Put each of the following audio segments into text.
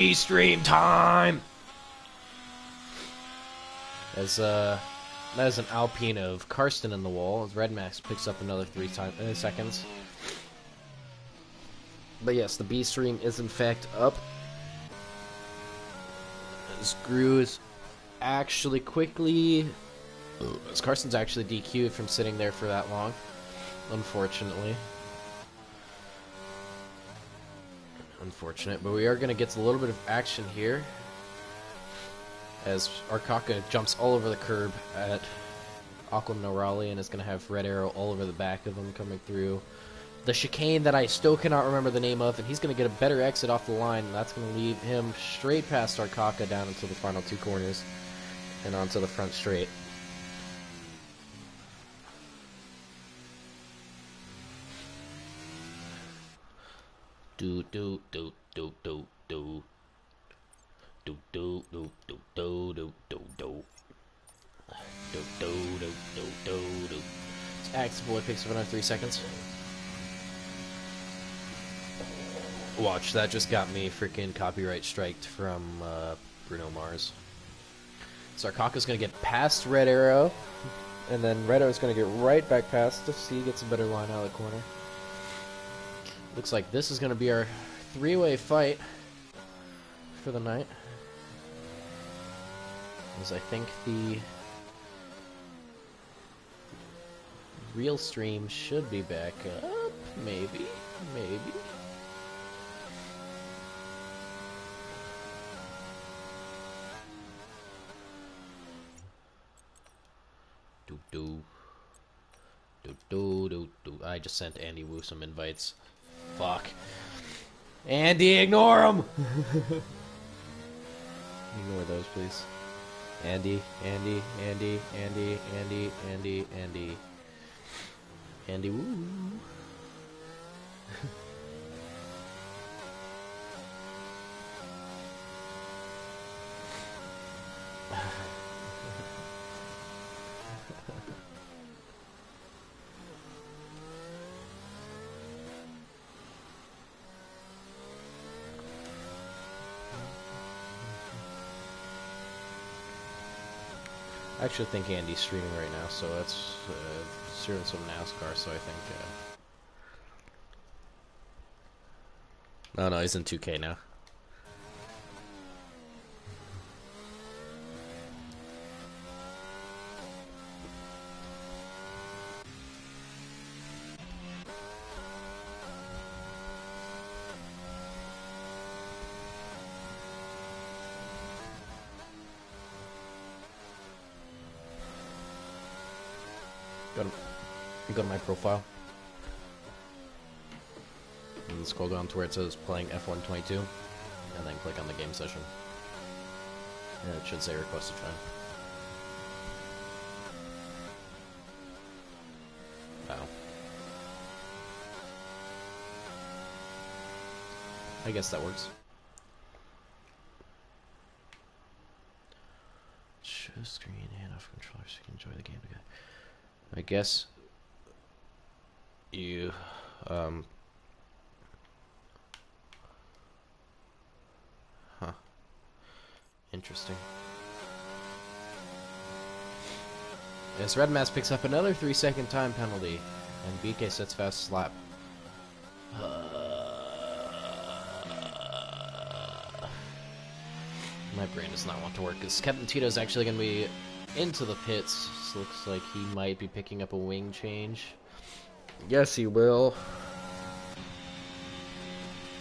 Stream time! That is an Alpine of Karsten in the wall, as Red Max picks up another 3 seconds. But yes, the B stream is in fact up. As Gru is actually quickly... As Karsten's actually DQ'd from sitting there for that long, unfortunately. Unfortunate, but we are going to get a little bit of action here. As Arkaka jumps all over the curb at Aqua Norali and is going to have Red Arrow all over the back of him coming through the chicane that I still cannot remember the name of, and he's going to get a better exit off the line, and that's going to leave him straight past Arkaka down into the final two corners and onto the front straight. Do do do do do do. Do do do do do do do do. Do do do do do do. Axe Boy picks up another 3 seconds. Watch, that just got me freaking copyright striked from Bruno Mars. Sarkaka's gonna get past Red Arrow, and then Red Arrow's gonna get right back past to see he gets a better line out of the corner. Looks like this is gonna be our three-way fight for the night. As I think the real stream should be back up. Maybe. I just sent Andy Wu some invites. Fuck. Andy, ignore him! Ignore those, please. Andy. Andy Wu. I actually think Andy's streaming right now, so that's doing some NASCAR, so I think... No, he's in 2K now. Go to my profile and scroll down to where it says playing F122 and then click on the game session and it should say request a friend. Oh. I guess that works. Show screen and off controller so you can enjoy the game together. I guess you interesting. Yes, Red Mass picks up another 3-second time penalty and BK sets fast slap. My brain does not want to work because Captain Tito's actually going to be into the pits. So looks like he might be picking up a wing change. Yes, he will.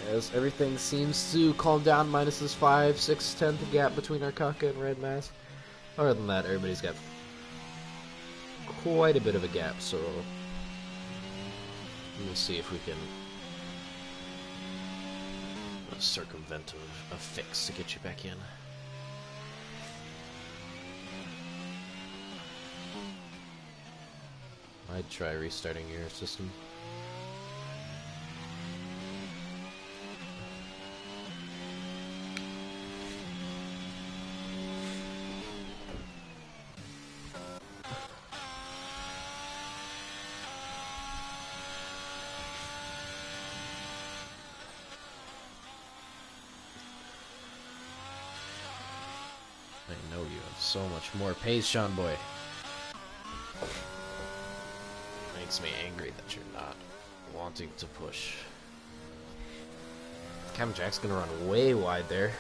As everything seems to calm down, minus this 5/6/10 gap between Arkaka and Red Mask. Other than that, everybody's got quite a bit of a gap, so we'll see if we can circumvent a fix to get you back in. I'd try restarting your system. I know you have so much more pace, Sean Boy. Makes me angry that you're not wanting to push. Captain Jack's gonna run way wide there.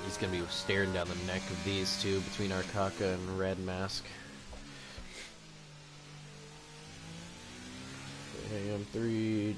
He's gonna be staring down the neck of these two between Arcaka and Red Mask. AM3.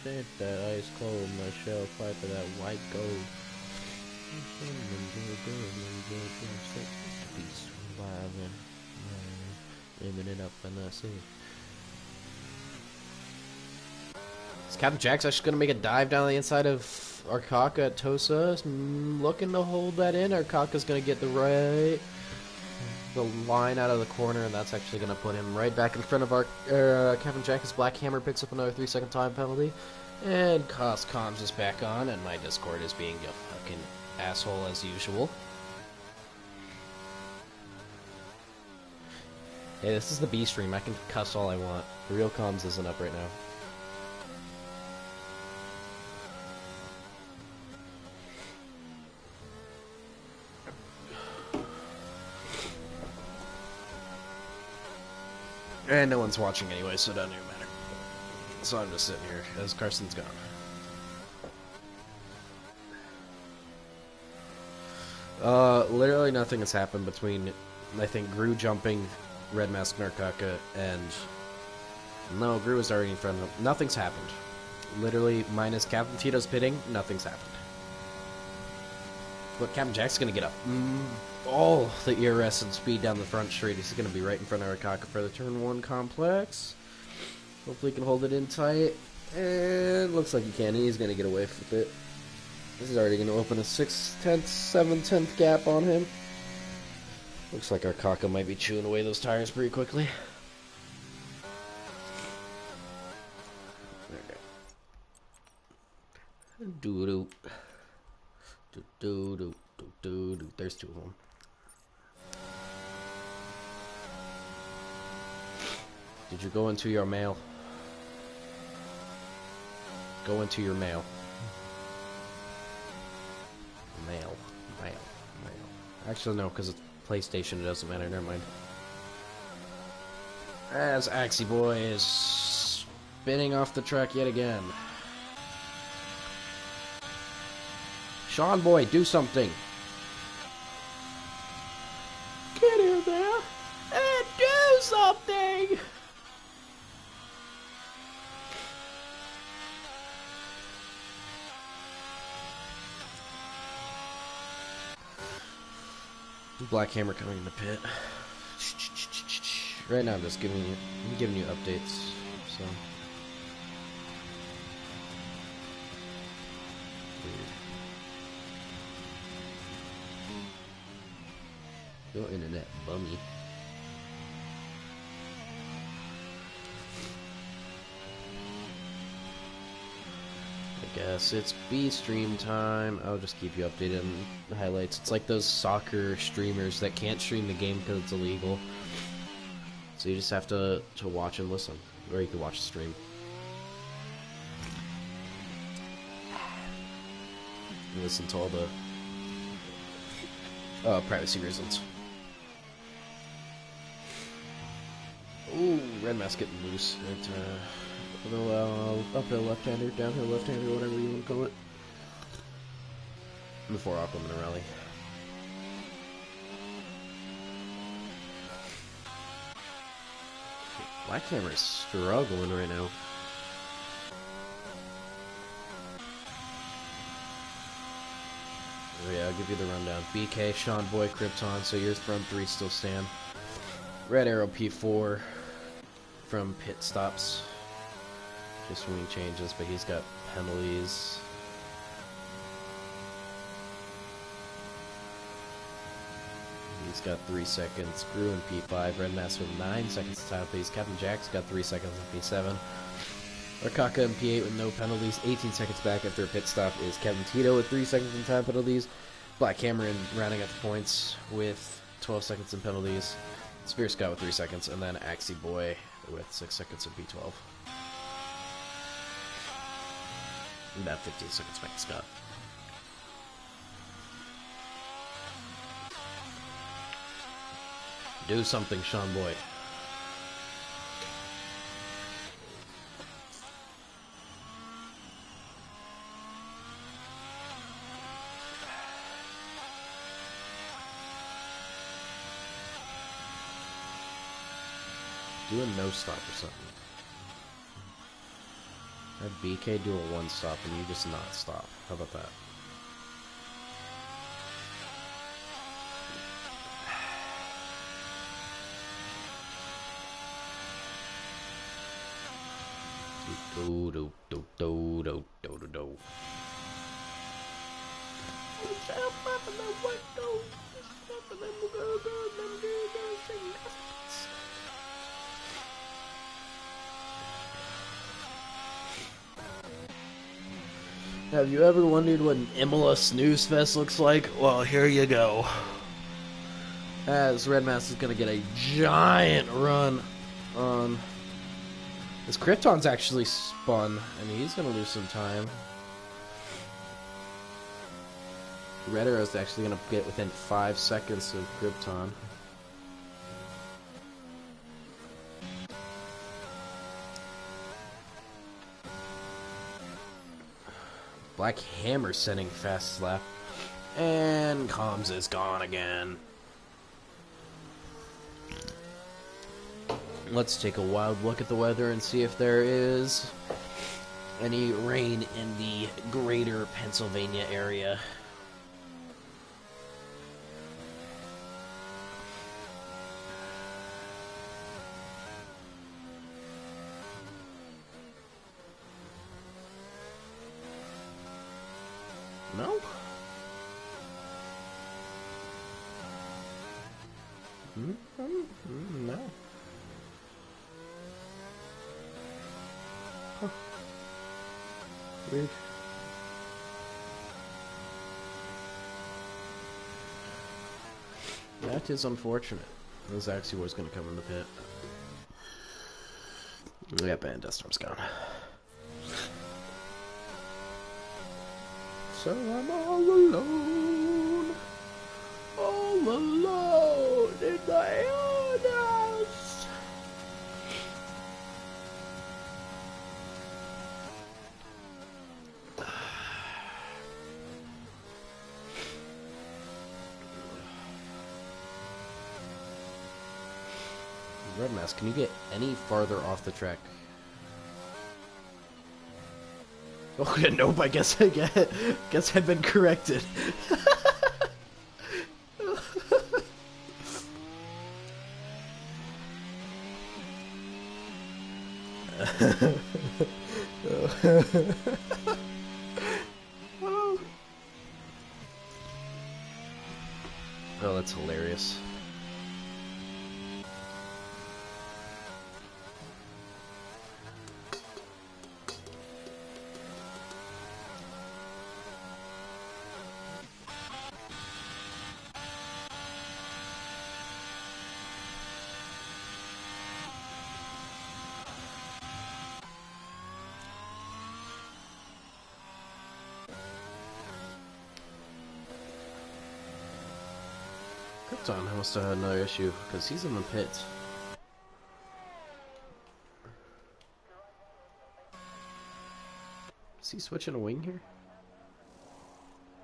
Hit that ice cold, my shell fight for that white gold. Aiming it up in the sea. Is Captain Jack's actually gonna make a dive down the inside of Arcaka at Tosa? Looking to hold that in. Arcaka's gonna get the line out of the corner, and that's actually going to put him right back in front of our Captain Jack. His Black Hammer picks up another 3-second time penalty, and COS Comms is back on, and my Discord is being a fucking asshole as usual. Hey, this is the B stream. I can cuss all I want. The real comms isn't up right now. And no one's watching anyway, so it doesn't even matter. So I'm just sitting here as Carson's gone. Literally nothing has happened between, I think, Gru jumping Red Mask Narkaka and... No, Gru was already in front of him. Nothing's happened. Literally, minus Captain Tito's pitting, nothing's happened. But Captain Jack's gonna get up all the ERS and speed down the front straight. He's gonna be right in front of Arcaka for the turn 1 complex. Hopefully he can hold it in tight. And looks like he can. He's gonna get away with it. This is already gonna open a 6/10, 7/10 gap on him. Looks like Arcaka might be chewing away those tires pretty quickly. There we go. Doo-doo. Doo-doo-doo-doo-doo. There's two of them. Did you go into your mail? Go into your mail. Mail. Actually, no, because it's PlayStation, it doesn't matter. Never mind. As Axie Boy is spinning off the track yet again. Sean Boy, do something. Get in there and do something. Black Hammer coming in the pit. Right now, I'm just giving you updates. So. Your internet, bummy. I guess it's B stream time. I'll just keep you updated on the highlights. It's like those soccer streamers that can't stream the game because it's illegal. So you just have to watch and listen, or you can watch the stream. And listen to all the privacy reasons. Ooh, Red Mask getting loose. Uphill left-hander, downhill left-hander, whatever you want to call it. Before Aquaman rally. Black Hammer is struggling right now. Oh yeah, I'll give you the rundown. BK, Sean Boy, Krypton, so your front three still stand. Red Arrow P4 from pit stops. Just wing changes, but he's got penalties. He's got 3 seconds. Brew in P5. Red Mask with 9 seconds to time pace. Captain Jack's got 3 seconds in P7. Arcaka in P8 with no penalties. 18 seconds back after a pit stop is Captain Tito with 3 seconds in time penalties. Black Cameron rounding up the points with 12 seconds in penalties. Spear Scott with 3 seconds. And then Axie Boy with 6 seconds in P12. About 15 seconds back to Scott. Do something, Sean Boy. Do a no stop or something. Have BK do a one stop and you just not stop. How about that? Do do do do do do do do. Have you ever wondered what an Imola snooze fest looks like? Well, here you go. As Red Mask is gonna get a giant run on. This Krypton's actually spun, and he's gonna lose some time. Red Arrow's actually gonna get within 5 seconds of Krypton. Black Hammer sending fast slap. And Comms is gone again. Let's take a wild look at the weather and see if there is any rain in the greater Pennsylvania area. No? No. Huh. Weird. That is unfortunate. This actually was going to come in the pit. Yep, and Deathstorm's gone. So I'm all alone. All alone in my own house. Red Mask, can you get any farther off the track? Oh, nope, I guess I've been corrected. Oh, that's hilarious. Krypton must have had another issue, because he's in the pit. Is he switching a wing here?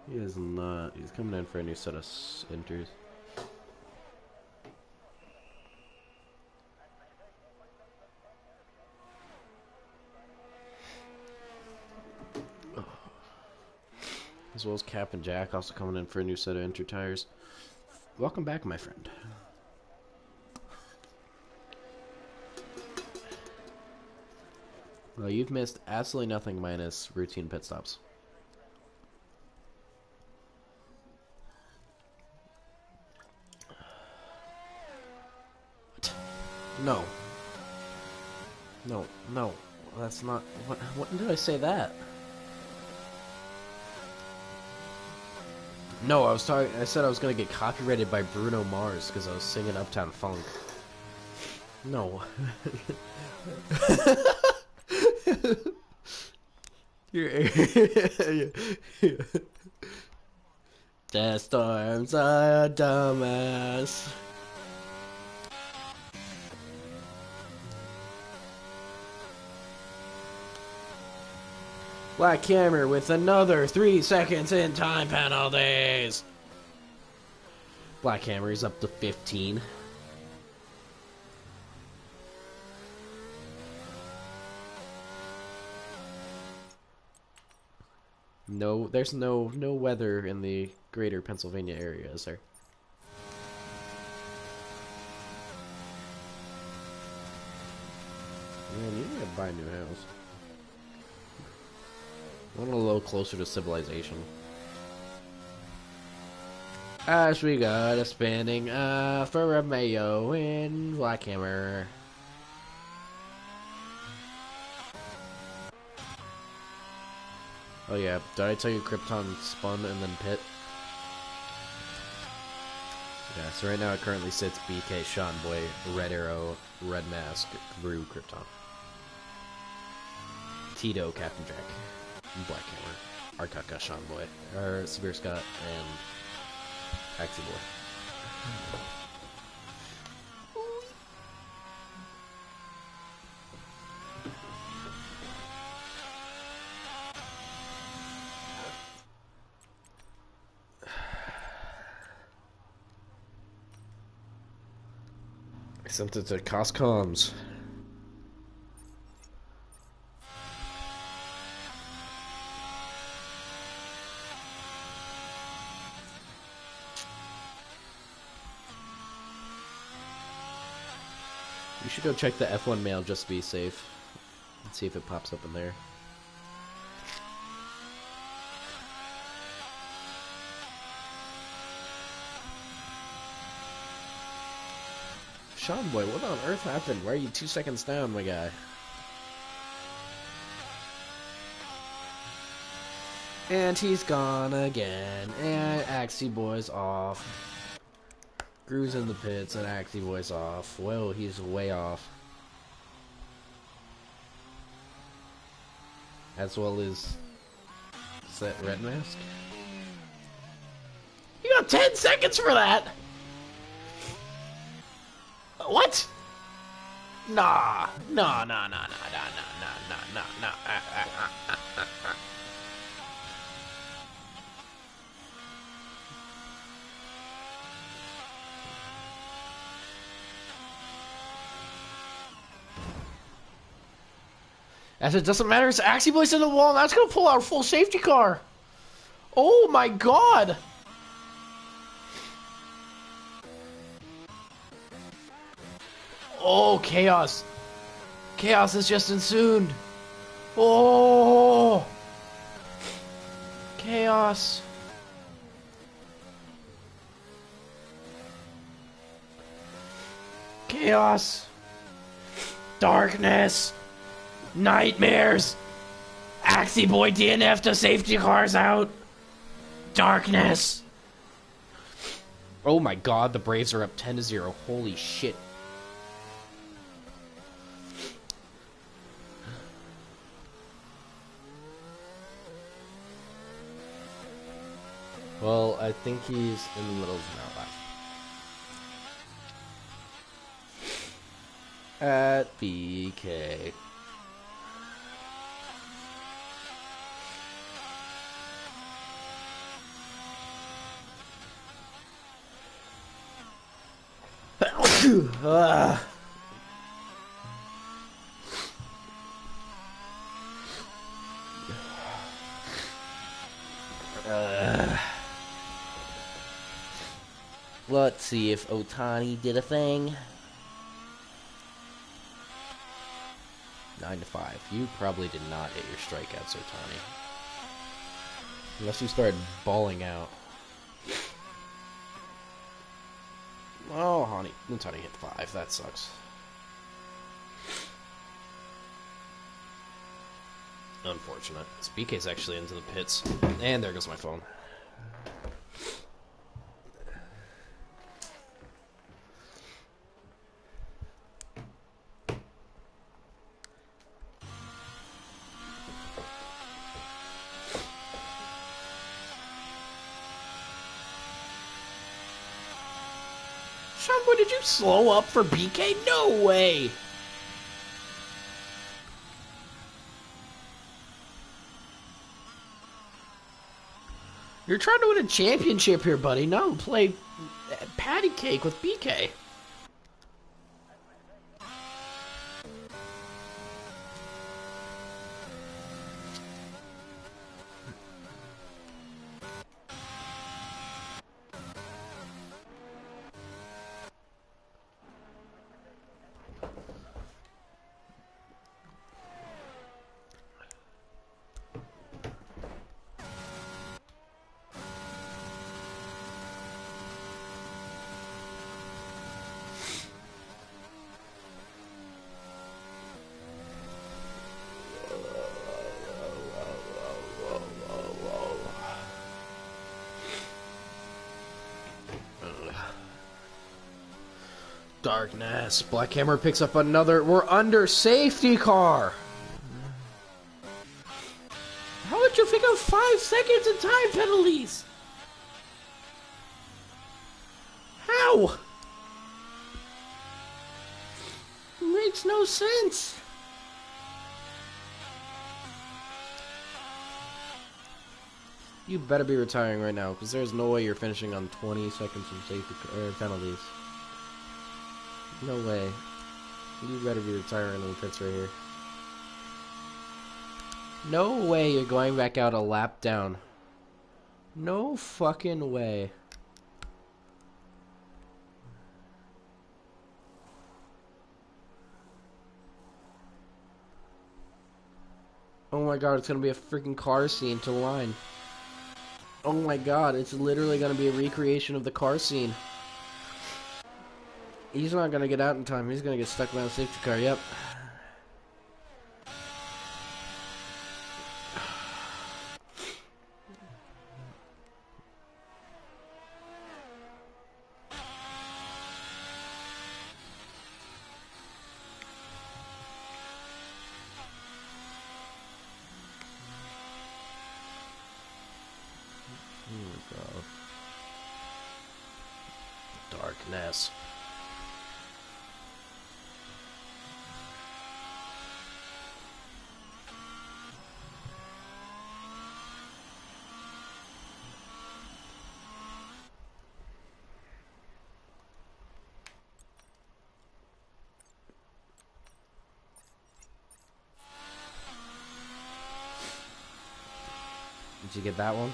He is not. He's coming in for a new set of enters. As well as Cap and Jack also coming in for a new set of enter tires. Welcome back, my friend. Well, you've missed absolutely nothing minus routine pit stops. No. No, no. That's not... What did I say that? No, I said I was gonna get copyrighted by Bruno Mars because I was singing Uptown Funk. No. The storms are a dumbass. Black Hammer with another 3 seconds in time penalties. Black Hammer is up to 15. No, there's no weather in the greater Pennsylvania area, is there? Man, you need to buy a new house. I want a little closer to civilization. As we got a spinning for a mayo in Black Hammer. Oh yeah, did I tell you Krypton spun and then pit? Yeah, so right now it currently sits BK, Sean Boy, Red Arrow, Red Mask, Brew, Krypton. Tito, Captain Jack, Black Hammer, Artaka, Sean Boy, Severe Scott, and Axie Boy. I sent it to COS Comms. You should go check the F1 mail just to be safe. And see if it pops up in there. Sean Boy, what on earth happened? Why are you 2 seconds down, my guy? And he's gone again. And Axie Boy's off. Grew's in the pits and Axie Boy's off. Whoa, he's way off. As well as... Is that Red Mask? You got 10 seconds for that! What? Nah. Nah. As it doesn't matter, it's Axie Boy's in the wall, and that's gonna pull out a full safety car. Oh my god! Oh, chaos. Chaos has just ensued. Oh! Chaos. Chaos. Darkness. Nightmares. Axie Boy DNF to safety cars out. Darkness. Oh my god, the Braves are up 10-0. Holy shit. Well, I think he's in the middle of an outback. At BK. Let's see if Otani did a thing. 9-5. You probably did not hit your strikeouts, Otani. Unless you started bawling out. Oh, honey. Otani hit 5. That sucks. Unfortunate. This BK's actually into the pits. And there goes my phone. Sean, did you slow up for BK? No way! You're trying to win a championship here, buddy. No, play patty cake with BK. Darkness. Black Hammer picks up another. We're under safety car. How would you pick up 5 seconds in time penalties? How? It makes no sense. You better be retiring right now, because there's no way you're finishing on 20 seconds from safety penalties. No way. You better be retiring in the pits right here. No way you're going back out a lap down. No fucking way. Oh my god, it's gonna be a freaking car scene to line. Oh my god, it's literally gonna be a recreation of the car scene. He's not gonna get out in time. He's gonna get stuck behind the safety car. Yep. Oh god. Darkness. Did you get that one?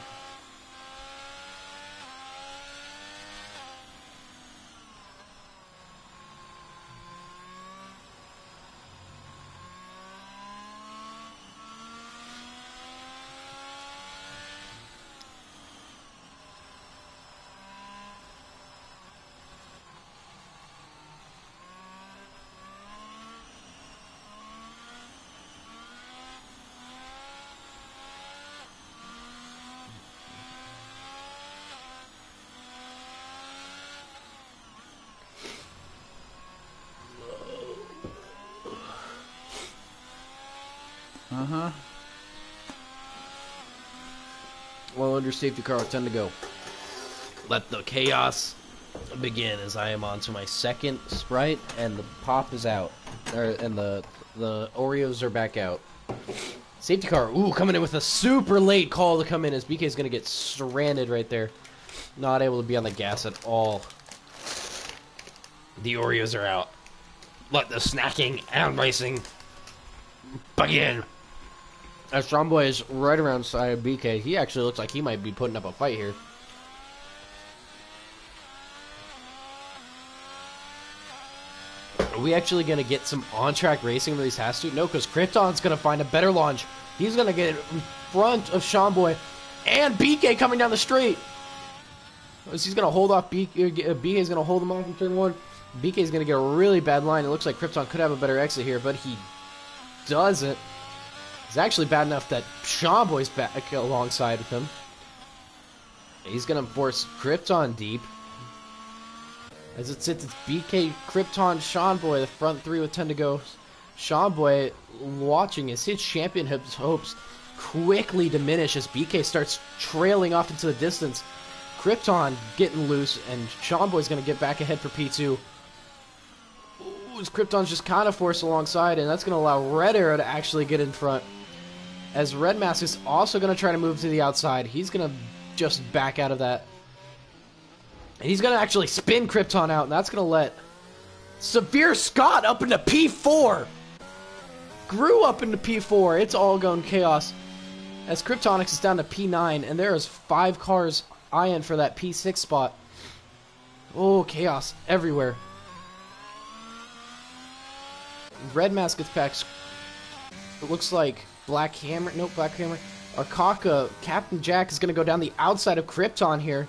Uh-huh. Well, under safety car with 10 to go. Let the chaos begin as I am on to my second Sprite, and the pop is out. And the Oreos are back out. Safety car, ooh, coming in with a super late call to come in as BK is going to get stranded right there. Not able to be on the gas at all. The Oreos are out. Let the snacking and racing begin. As Strong Boy is right around side of BK, he actually looks like he might be putting up a fight here. Are we actually going to get some on-track racing where these has to? No, because Krypton's going to find a better launch. He's going to get in front of Sean Boy and BK coming down the straight. He's going to hold off BK's going to hold him off in turn one. BK's going to get a really bad line. It looks like Krypton could have a better exit here, but he doesn't. It's actually bad enough that Sean Boy's back alongside with him. He's going to force Krypton deep. As it sits, it's BK, Krypton, Sean Boy, the front three with 10 to go. Sean Boy watching as his champion hopes quickly diminish as BK starts trailing off into the distance. Krypton getting loose, and Sean Boy's going to get back ahead for P2. Ooh, as Krypton's just kind of forced alongside, and that's going to allow Red Arrow to actually get in front. As Red Mask is also going to try to move to the outside. He's going to just back out of that. And he's going to actually spin Krypton out, and that's going to let Severe Scott up into P4. Grew up into P4. It's all going chaos. As Kryptonix is down to P9, and there is 5 cars eyeing for that P6 spot. Oh, chaos everywhere. Red Mask gets back. It looks like Black Hammer. Nope, Black Hammer. Akaka, Captain Jack is going to go down the outside of Krypton here.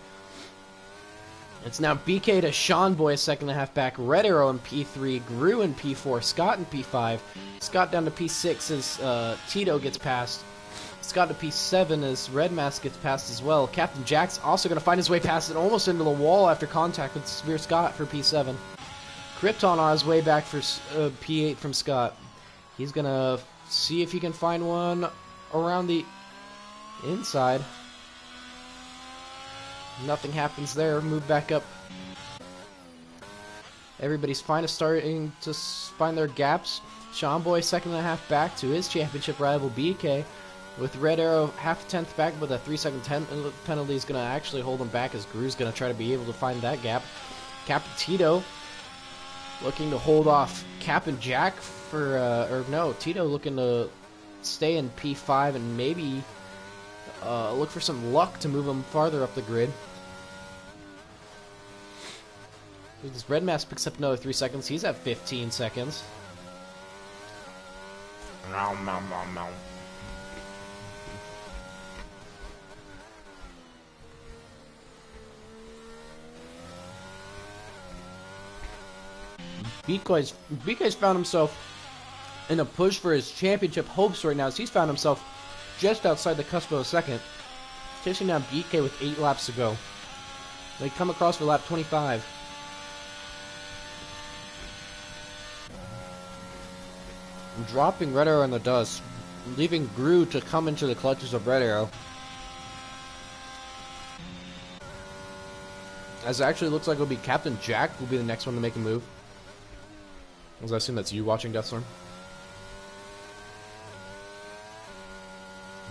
It's now BK to Sean Boy, second and a half back. Red Arrow in P3, Gru in P4, Scott in P5. Scott down to P6 as Tito gets past. Scott to P7 as Red Mask gets past as well. Captain Jack's also going to find his way past it, almost into the wall after contact with Severe Scott for P7. Krypton on his way back for P8 from Scott. He's going to see if he can find one around the inside. Nothing happens there. Move back up. Everybody's starting to find their gaps. Sean Boy second and a half back to his championship rival BK. With Red Arrow half a tenth back with a 3-second penalty is going to actually hold him back as Gru's going to try to be able to find that gap. Captain Tito looking to hold off Captain Jack for, or no, Tito looking to stay in P5 and maybe look for some luck to move him farther up the grid. This Red Mask picks up another 3 seconds. He's at 15 seconds. BK's found himself in a push for his championship hopes right now, as he's found himself just outside the cusp of a second. Chasing down BK with 8 laps to go. They come across for lap 25. Dropping Red Arrow in the dust, leaving Gru to come into the clutches of Red Arrow. As it actually looks like it'll be Captain Jack will be the next one to make a move. As I assume that's you watching Deathstorm.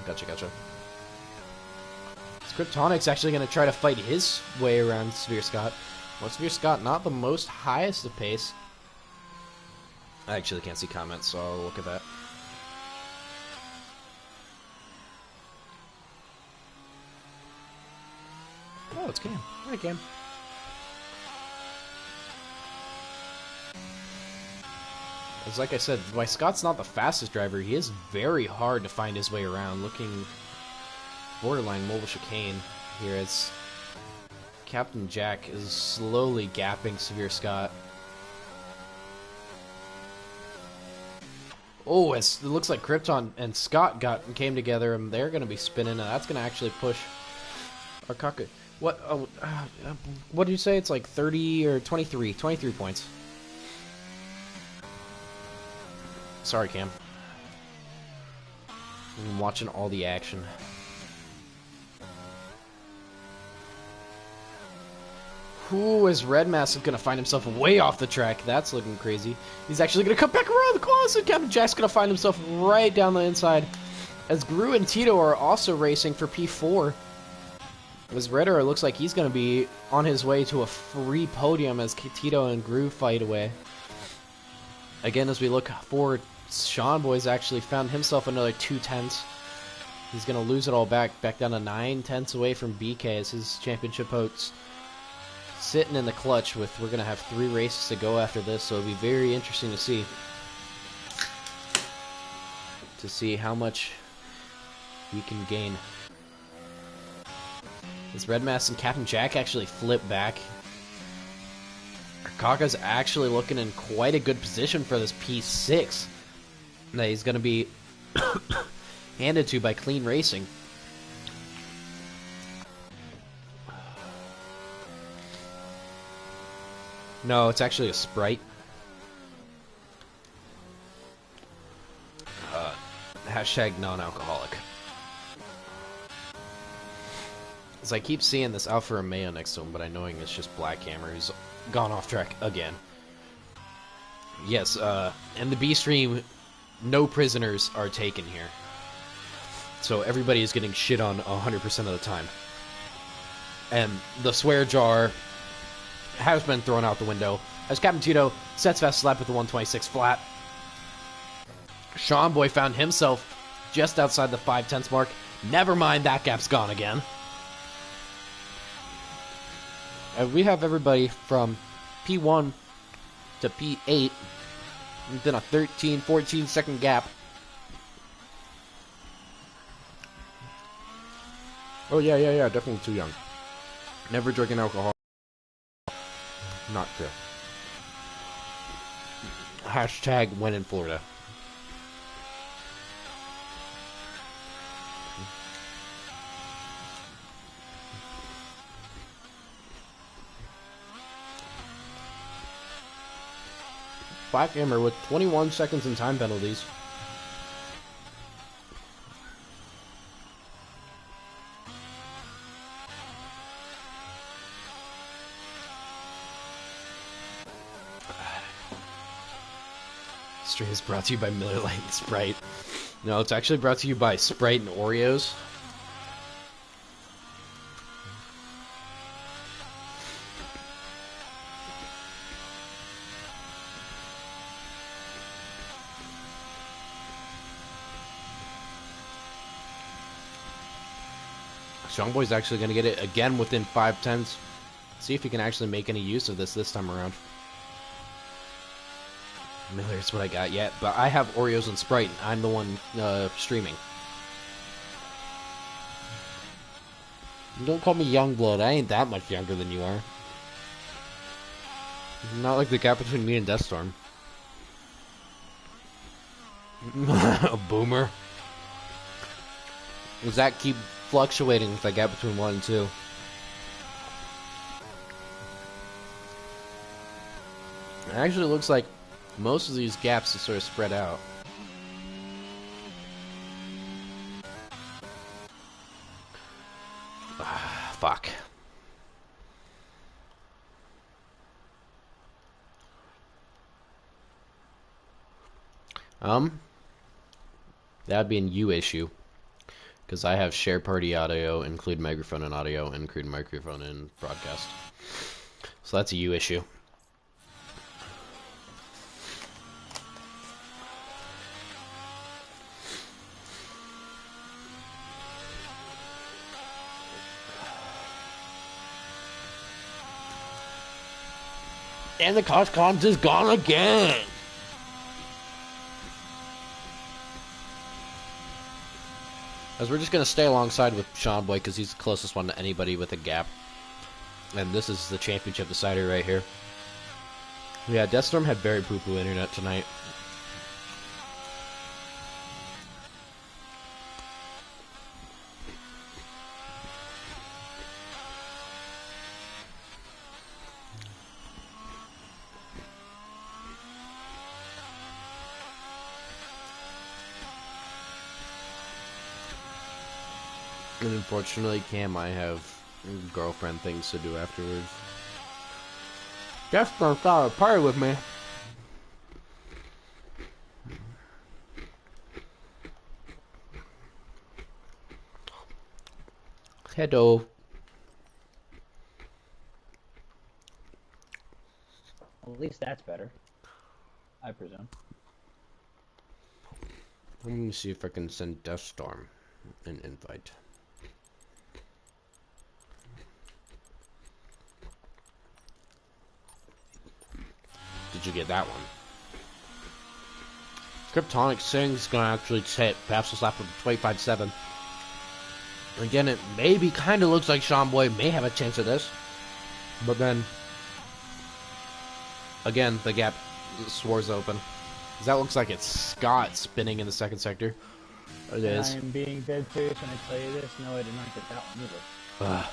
Gotcha. Kryptonic's actually going to try to fight his way around Severe Scott. Well, Severe Scott not the most highest of pace. I actually can't see comments, so I'll look at that. Oh, it's Cam. Hi, Cam. As like I said, while Scott's not the fastest driver, he is very hard to find his way around, looking borderline mobile chicane here as Captain Jack is slowly gapping Severe Scott. Oh, it looks like Krypton and Scott came together, and they're going to be spinning, and that's going to actually push Arkaka. What? Oh, what did you say? It's like 30 or 23 points. Sorry, Cam. I'm watching all the action. Ooh, is Red Mask going to find himself way off the track? That's looking crazy. He's actually going to come back around the corner, and Captain Jack's going to find himself right down the inside. As Gru and Tito are also racing for P4. As Red Arrow looks like he's going to be on his way to a free podium as Tito and Gru fight away. Again, as we look forward, Sean Boy's actually found himself another 2 tenths. He's going to lose it all back down to 9 tenths away from BK as his championship hopes. Sitting in the clutch with, we're going to have 3 races to go after this, so it'll be very interesting to see how much he can gain. As Red Mask and Captain Jack actually flip back. Kaka's actually looking in quite a good position for this P6. That he's going to be handed to by Clean Racing. No, it's actually a Sprite. Hashtag non-alcoholic. As I keep seeing this Alfa Romeo next to him, but I knowing it's just Black Hammer who's gone off track again. Yes, in the B stream, no prisoners are taken here. So everybody is getting shit on 100% of the time. And the swear jar has been thrown out the window as Captain Tito sets fast lap with the 126 flat. Sean Boy found himself just outside the 5/10 mark. Never mind, that gap's gone again. And we have everybody from P1 to P8 within a 13-14 second gap. Oh, yeah, definitely too young. Never drinking alcohol. Not true. Hashtag when in Florida. Black Hammer with 21 seconds in time penalties. Stream is brought to you by Miller Lite and Sprite. No, it's actually brought to you by Sprite and Oreos. Sean Boy's actually going to get it again within 5/10. See if he can actually make any use of this time around. Miller's what I got yet, but I have Oreos and Sprite, and I'm the one streaming. Don't call me Youngblood. I ain't that much younger than you are. Not like the gap between me and Deathstorm. A boomer. Does that keep fluctuating with that gap between 1 and 2? It actually looks like most of these gaps are sort of spread out. Fuck. That'd be a U issue. Because I have share party audio, include microphone and audio, include microphone and broadcast. So that's a U issue. And the COS comms is gone again! As we're just going to stay alongside with Sean Boy because he's the closest one to anybody with a gap. And this is the championship decider right here. Yeah, Deathstorm had very poo-poo internet tonight. And unfortunately, Cam, I have girlfriend things to do afterwards. Deathstorm thought a party with me. Hello. At least that's better, I presume. Let me see if I can send Deathstorm an invite. Did you get that one? Kryptonic Sing's gonna actually hit fastest lap with 25.7. Again, it maybe kind of looks like Sean Boy may have a chance at this, but then again the gap swarms open. That looks like it's Scott spinning in the second sector. It And is. I am being dead serious when I tell you this. No, I did not get that one either. Ugh.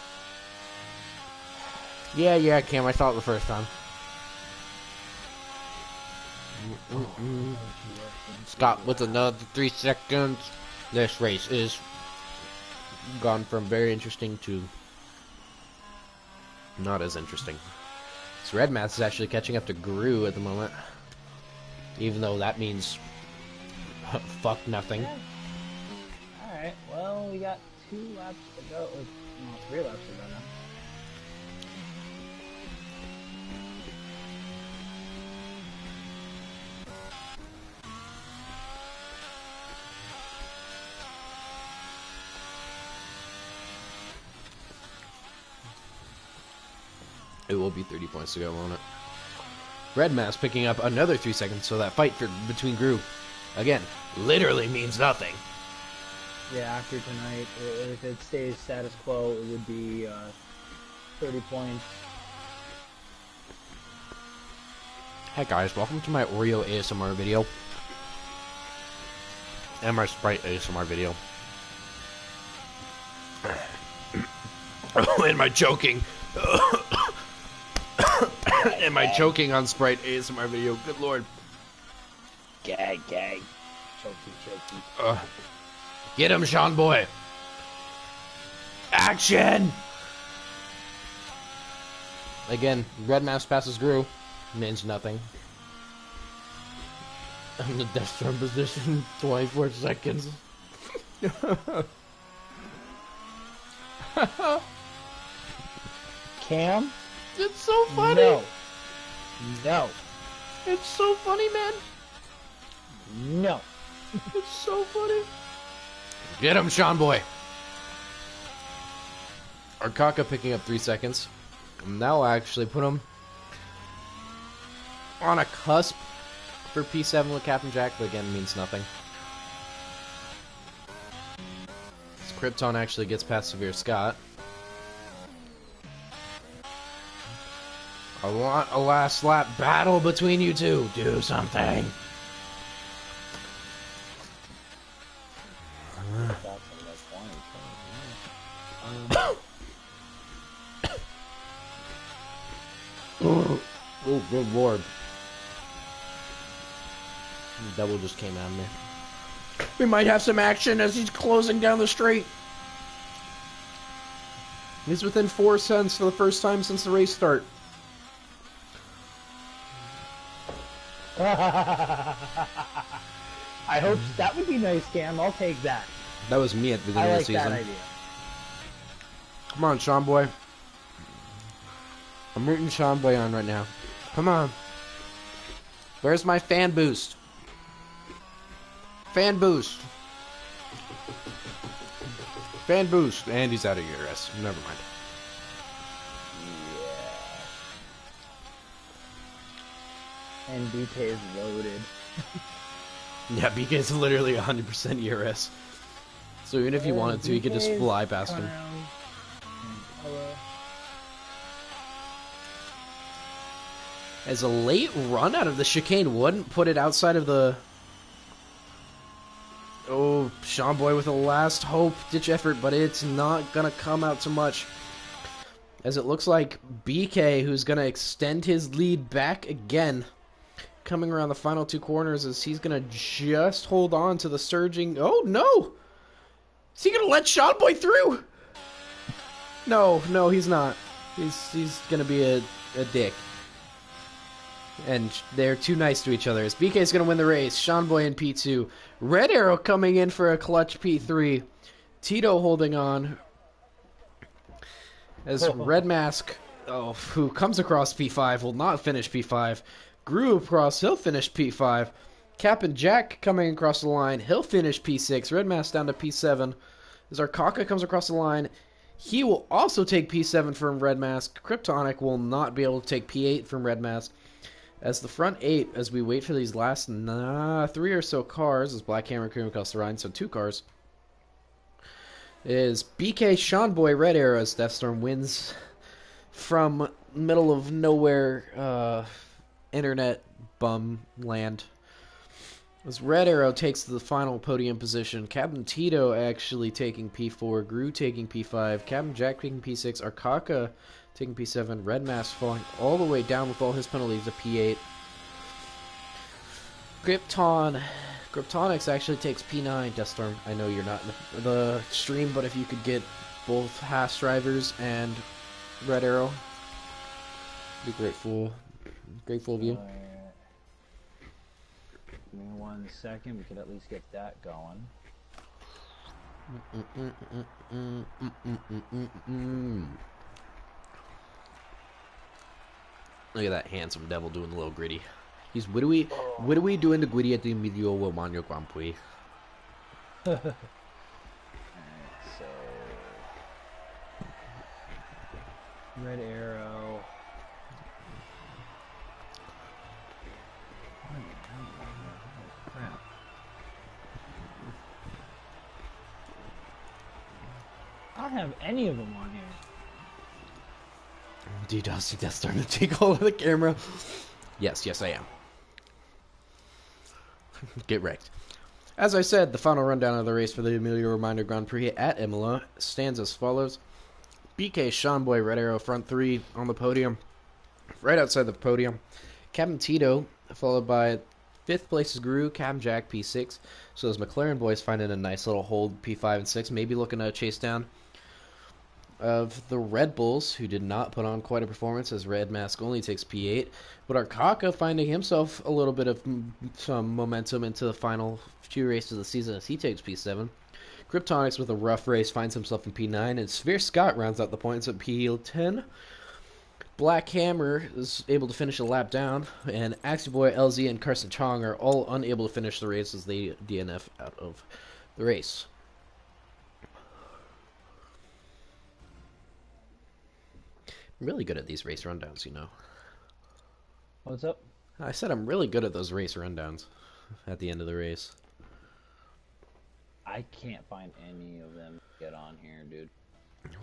Yeah, Cam, I saw it the first time. Scott with another 3 seconds. This race is gone from very interesting to not as interesting. So Red Mass is actually catching up to Gru at the moment. Even though that means fuck nothing. Yeah. Alright, well, we got 2 laps to go. Or, no, 3 laps to go now. It will be 30 points to go, won't it? Red Mass picking up another 3 seconds, so that fight between Gru, again, literally means nothing. Yeah, after tonight, if it stays status quo, it would be 30 points. Hey guys, welcome to my Oreo ASMR video. And my Sprite ASMR video. Am I choking? Am I choking on Sprite ASMR video? Good lord. Gag. Chokey. Get him, Sean Boy. Action! Again, Red Mass passes Gru. Means nothing. I'm in the Death Storm position. 24 seconds. Cam? It's so funny. No. It's so funny, man. No. It's so funny. Get him, Sean Boy. Arkaka picking up 3 seconds. And that'll actually put him on a cusp for P7 with Captain Jack, but again, means nothing. As Krypton actually gets past Severe Scott. I want a last lap battle between you two. Do something. Oh, good lord. The devil just came at me. We might have some action as he's closing down the straight. He's within 4 cents for the first time since the race start. I hope that would be nice, Cam. I'll take that. That was me at the beginning I of like the that season. idea. Come on, Sean Boy. I'm rooting Sean Boy on right now. Come on. Where's my fan boost? Fan boost. Fan boost. And he's out of URS. Never mind. And BK is loaded. Yeah, BK is literally 100% ERS. So even if he wanted to, he could just fly past him. As a late run out of the chicane wouldn't put it outside of the... Oh, Sean Boy with a last hope ditch effort, but it's not going to come out to much. As it looks like BK, who's going to extend his lead back again, coming around the final 2 corners, as he's going to just hold on to the surging... Oh, no! Is he going to let Sean Boy through? No, he's not. He's going to be a dick. And they're too nice to each other. As BK's going to win the race. Sean Boy in P2. Red Arrow coming in for a clutch P3. Tito holding on. As Red Mask, who comes across P5, will not finish P5. Gru across, he'll finish P5. Cap and Jack coming across the line, he'll finish P6. Red Mask down to P7. As Arkaka comes across the line, he will also take P7 from Red Mask. Kryptonic will not be able to take P8 from Red Mask. As the front 8, as we wait for these last 3 or so cars, as Black Hammer cream across the line, so 2 cars, is BK, Sean Boy, Red Arrow, as Deathstorm wins from middle of nowhere internet bum land. As Red Arrow takes the final podium position, Captain Tito actually taking P4, Gru taking P5, Captain Jack taking P6, Arkaka taking P7, Red Mask falling all the way down with all his penalties to P8. Kryptonix actually takes P9. Deathstorm, I know you're not in the stream, but if you could get both Haas drivers and Red Arrow, be grateful. Grateful of you. Give me 1 second. We could at least get that going. Look at that handsome devil doing the little gritty. He's what are we doing the gritty at the Medio Romano Grand Prix? Alright, so Red Arrow. Crap. I don't have any of them on here. DDoS, that's starting to take hold of the camera. Yes, I am. Get wrecked. As I said, the final rundown of the race for the Emilia Romagna Grand Prix at Imola stands as follows. BK, Sean Boy, Red Arrow, front three on the podium. Right outside the podium, Captain Tito, followed by 5th place is Gru, Captain Jack, P6. So those McLaren boys finding a nice little hold, P5 and 6, maybe looking to chase down of the Red Bulls, who did not put on quite a performance, as Red Mask only takes P8. But Arkaka finding himself a little bit of some momentum into the final few races of the season as he takes P7. Kryptonix with a rough race finds himself in P9, and Sphere Scott rounds out the points at P10. Black Hammer is able to finish a lap down, and Axie Boy, LZ, and Carson Chong are all unable to finish the race as they DNF out of the race. I'm really good at these race rundowns, you know. What's up? I said I'm really good at those race rundowns at the end of the race. I can't find any of them to get on here, dude.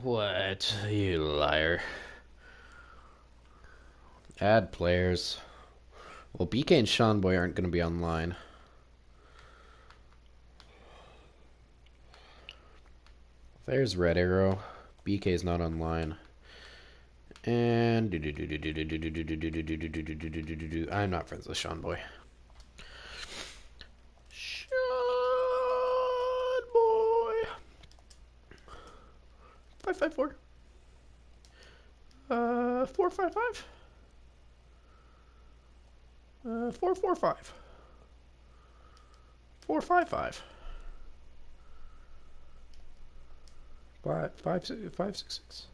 What? You liar. Add players. Well, BK and Sean Boy aren't going to be online. There's Red Arrow. BK's not online. And I'm not friends with Sean Boy. Sean Boy. 554. 455. 445. 455. 566.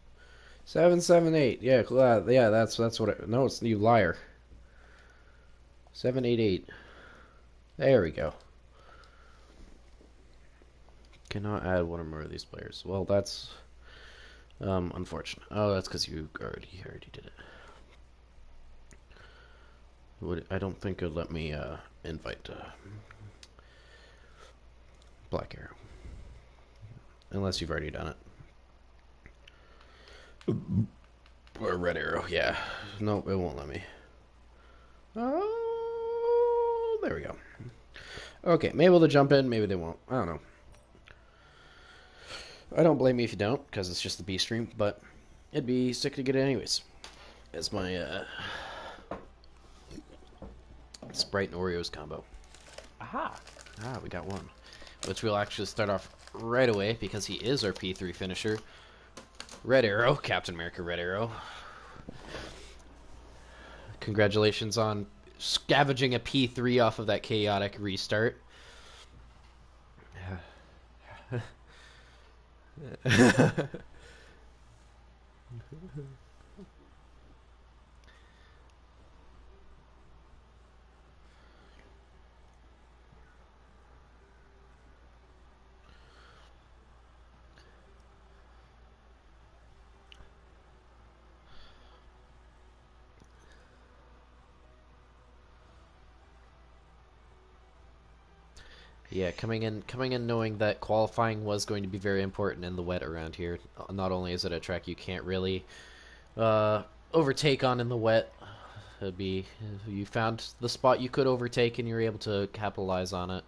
778. Yeah, that's what it, no, it's you liar. 788. There we go. Cannot add one or more of these players. Well, that's unfortunate. Oh, that's because you already did it. I don't think it'll let me invite Black Arrow. Unless you've already done it. Or Red Arrow, yeah. Nope, it won't let me. Oh, there we go. Okay, maybe they'll jump in, maybe they won't. I don't know. I don't blame you if you don't, because it's just the B stream, but it'd be sick to get it anyways. As my Sprite and Oreos combo. Aha! Ah, we got one. Which we'll actually start off right away, because he is our P3 finisher. Red Arrow, Captain America Red Arrow. Congratulations on scavenging a P3 off of that chaotic restart. Yeah, coming in knowing that qualifying was going to be very important in the wet around here. Not only is it a track you can't really overtake on in the wet, It'd be you found the spot you could overtake and you were able to capitalize on it.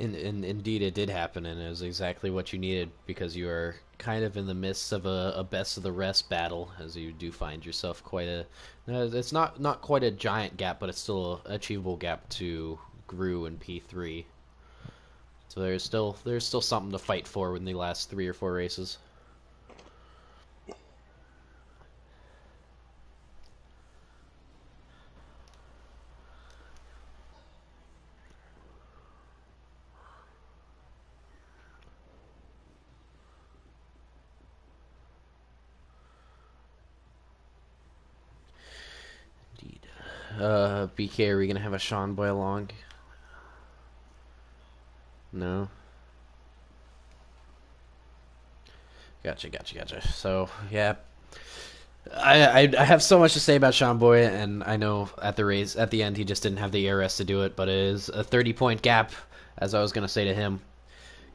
Indeed, it did happen, and it was exactly what you needed because you are kind of in the midst of a best of the rest battle, as you do find yourself quite a. It's not quite a giant gap, but it's still an achievable gap to Gru and P3. So there's still something to fight for in the last 3 or 4 races. Indeed. BK, are we gonna have a Sean boy along? No. Gotcha. So yeah, I have so much to say about Sean Boy, and I know at the end he just didn't have the ARS to do it, but it is a 30-point gap, as I was gonna say to him.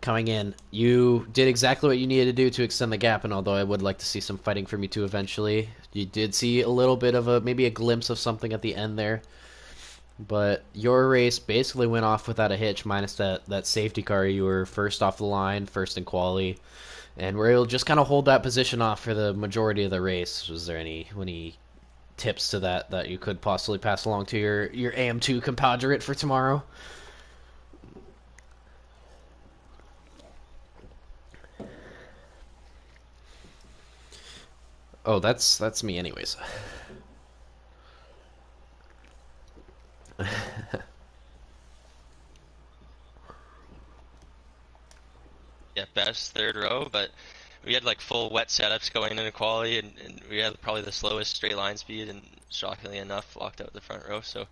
Coming in, you did exactly what you needed to do to extend the gap, and although I would like to see some fighting from you two eventually, you did see a little bit of maybe a glimpse of something at the end there. But your race basically went off without a hitch, minus that safety car. You were first off the line, first in quali, and were able to just kind of hold that position off for the majority of the race. Was there any tips to that you could possibly pass along to your AM2 compadre for tomorrow? Oh, that's me anyways. Yeah, best third row, but we had like full wet setups going into quality, and we had probably the slowest straight line speed, and shockingly enough, locked out the front row. So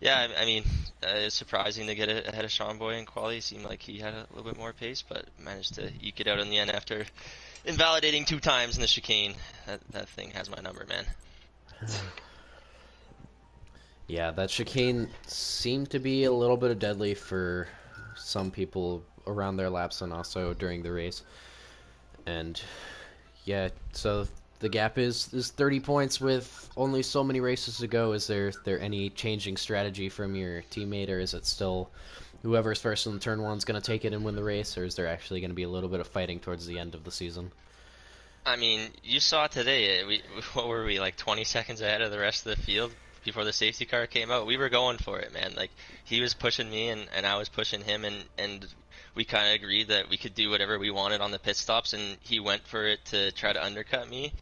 yeah, I mean, it's surprising to get ahead of Sean Boy in quality. Seemed like he had a little bit more pace, but managed to eke it out in the end after invalidating 2 times in the chicane. That thing has my number, man. Yeah, that chicane seemed to be a little bit of deadly for some people around their laps and also during the race. And yeah, so the gap is 30 points with only so many races to go. Is there any changing strategy from your teammate, or is it still whoever's first in turn one's going to take it and win the race, or is there actually going to be a little bit of fighting towards the end of the season? I mean, you saw today, what were we, like 20 seconds ahead of the rest of the field before the safety car came out? We were going for it, man. Like, he was pushing me and I was pushing him, and we kind of agreed that we could do whatever we wanted on the pit stops, and he went for it to try to undercut me.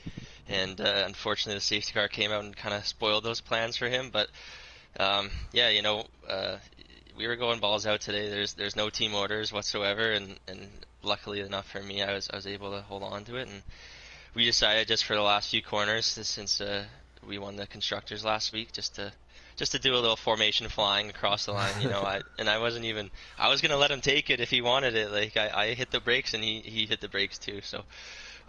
And unfortunately, the safety car came out and kind of spoiled those plans for him. But yeah, we were going balls out today. There's no team orders whatsoever, and luckily enough for me, I was able to hold on to it, and we decided just for the last few corners, since we won the constructors last week, just to do a little formation flying across the line. I was gonna let him take it if he wanted it. Like, I hit the brakes and he hit the brakes too. So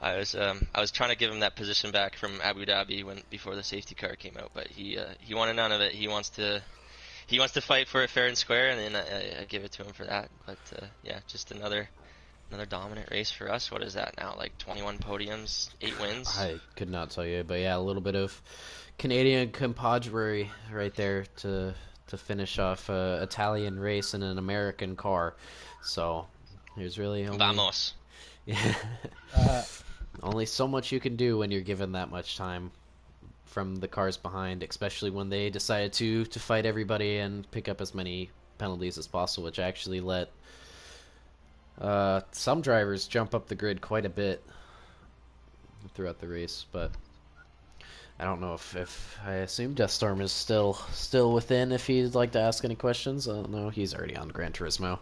I was trying to give him that position back from Abu Dhabi before the safety car came out, but he wanted none of it. He wants to fight for it fair and square, and then I give it to him for that. But yeah, just another dominant race for us. What is that now? Like 21 podiums, 8 wins? I could not tell you, but yeah, a little bit of Canadian compadre right there to finish off an Italian race in an American car. So there's really only... Vamos. Yeah. Only so much you can do when you're given that much time from the cars behind, especially when they decided to fight everybody and pick up as many penalties as possible, which actually let some drivers jump up the grid quite a bit throughout the race. But I don't know if I assume Deathstorm is still within. If he'd like to ask any questions, I don't know. He's already on Gran Turismo.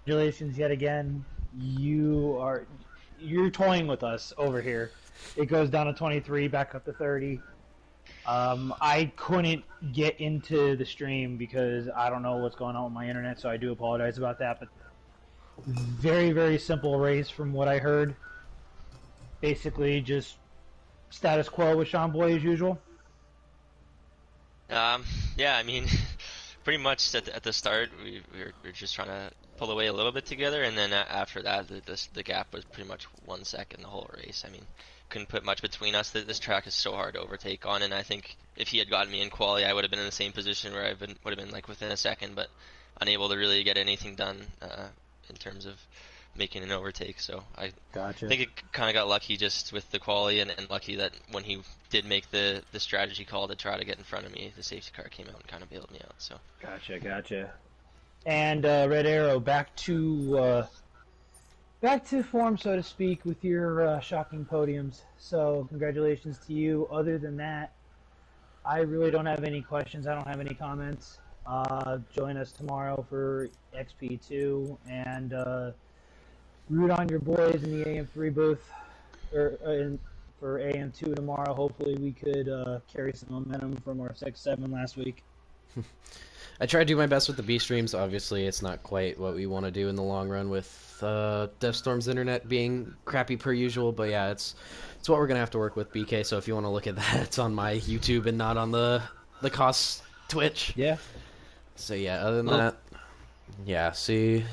Congratulations yet again. You're toying with us over here. It goes down to 23, back up to 30. I couldn't get into the stream because I don't know what's going on with my internet, so I do apologize about that. But very, very simple race from what I heard. Basically, just status quo with Sean Boy as usual. Yeah, I mean, pretty much at the start, we were just trying to pull away a little bit together, and then after that, the gap was pretty much 1 second the whole race. I mean, couldn't put much between us. This track is so hard to overtake on, and I think if he had gotten me in quali, I would have been in the same position where would have been like within a second, but unable to really get anything done in terms of making an overtake. So I Gotcha. think it kind of got lucky just with the quali, and lucky that when he did make the strategy call to try to get in front of me, the safety car came out and kind of bailed me out. So Gotcha. And Red Arrow, back to form, so to speak, with your shocking podiums. So congratulations to you. Other than that, I really don't have any questions. I don't have any comments. Join us tomorrow for XP2 and root on your boys in the AM3 booth for AM2 tomorrow. Hopefully we could carry some momentum from our 6-7 last week. I try to do my best with the B streams. Obviously, it's not quite what we want to do in the long run with Deathstorm's internet being crappy per usual. But yeah, it's what we're gonna have to work with, BK. So if you want to look at that, it's on my YouTube and not on the COS Twitch. Yeah. So yeah, other than that, yeah. See.